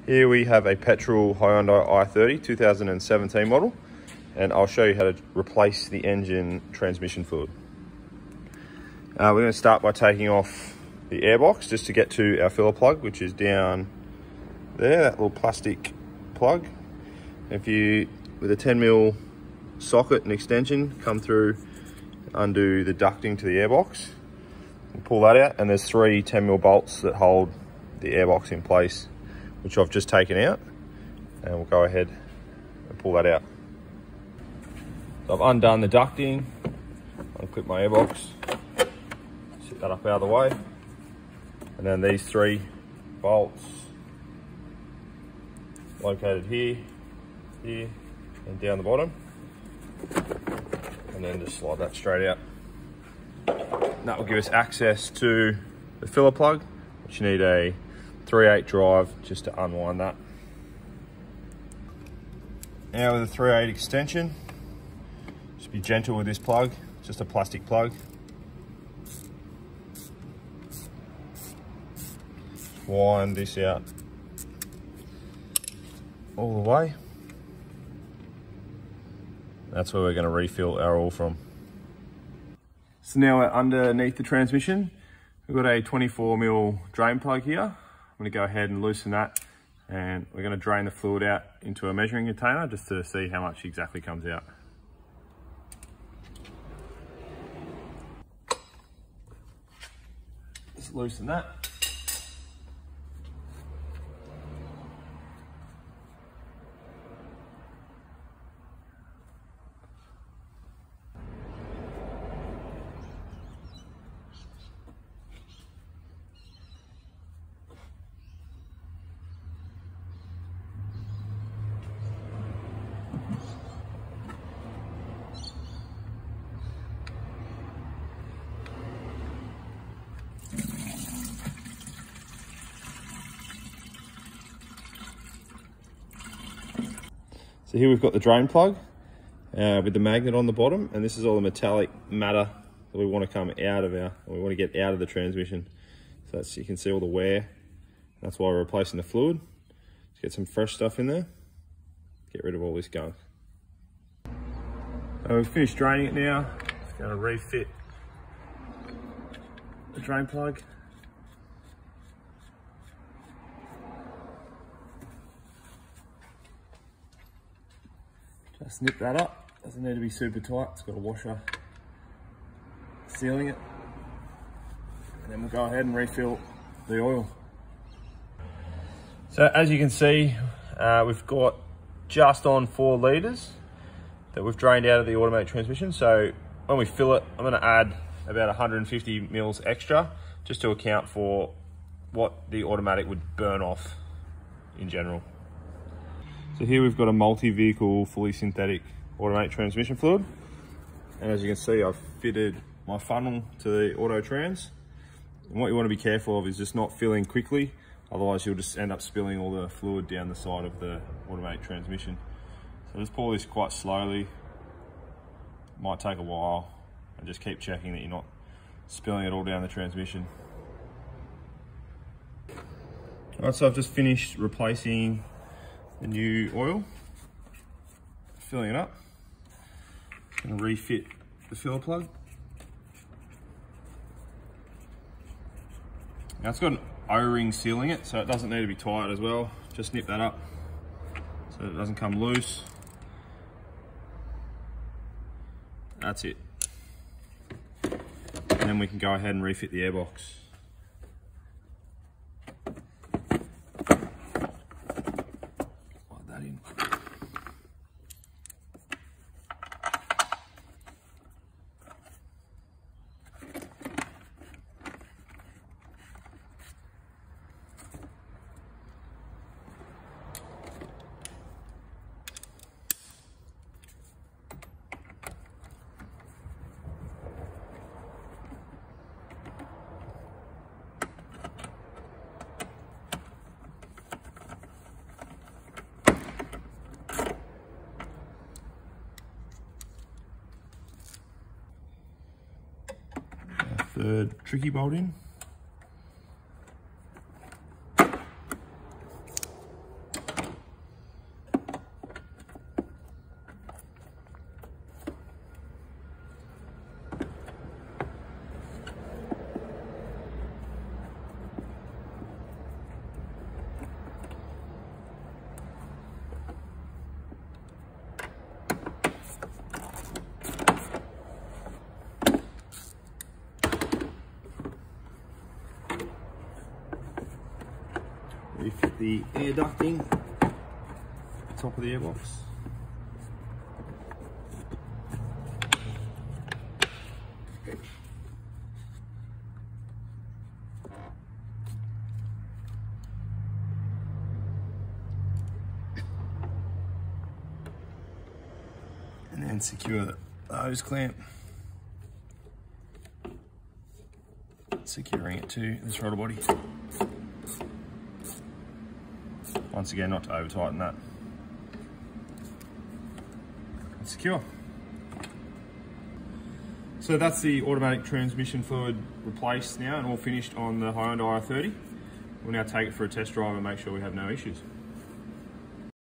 Here we have a petrol Hyundai i30 2017 model, and I'll show you how to replace the engine transmission fluid. We're going to start by taking off the airbox just to get to our filler plug, which is down there, that little plastic plug. If you, with a 10mm socket and extension, come through, undo the ducting to the airbox, and pull that out, and there's 3 10mm bolts that hold the airbox in place, which I've just taken out, and we'll go ahead and pull that out. So I've undone the ducting, unclip my airbox, sit that up out of the way, and then these 3 bolts located here, here, and down the bottom, and then just slide that straight out. And that will give us access to the filler plug, which you need a 3/8 drive just to unwind that. Now with a 3/8 extension, just be gentle with this plug, it's just a plastic plug. Just wind this out all the way. That's where we're going to refill our oil from. So now we're underneath the transmission. We've got a 24mm drain plug here. I'm going to go ahead and loosen that, and we're going to drain the fluid out into a measuring container just to see how much exactly comes out. Just loosen that. So here we've got the drain plug with the magnet on the bottom, and this is all the metallic matter that we want to come out of we want to get out of the transmission. So that's, you can see all the wear. That's why we're replacing the fluid. Let's get some fresh stuff in there. Get rid of all this gunk. We've finished draining it now. Just going to refit the drain plug. Just nip that up, doesn't need to be super tight, it's got a washer sealing it. And then we'll go ahead and refill the oil. So as you can see, we've got just on 4 litres that we've drained out of the automatic transmission. So when we fill it, I'm gonna add about 150 mils extra, just to account for what the automatic would burn off in general. So here we've got a multi-vehicle, fully synthetic automatic transmission fluid. And as you can see, I've fitted my funnel to the auto trans. And what you want to be careful of is just not filling quickly, otherwise you'll just end up spilling all the fluid down the side of the automatic transmission. So just pour this quite slowly. Might take a while, and just keep checking that you're not spilling it all down the transmission. All right, so I've just finished replacing the new oil, filling it up. Going to refit the filler plug. Now it's got an O-ring sealing it, so it doesn't need to be tight as well. Just nip that up so it doesn't come loose. That's it. And then we can go ahead and refit the airbox. Third tricky bolt in. the air ducting, top of the airbox. And then secure the hose clamp, securing it to the throttle body. Once again, not to over tighten that. And secure. So that's the automatic transmission fluid replaced now and all finished on the Hyundai i30. We'll now take it for a test drive and make sure we have no issues.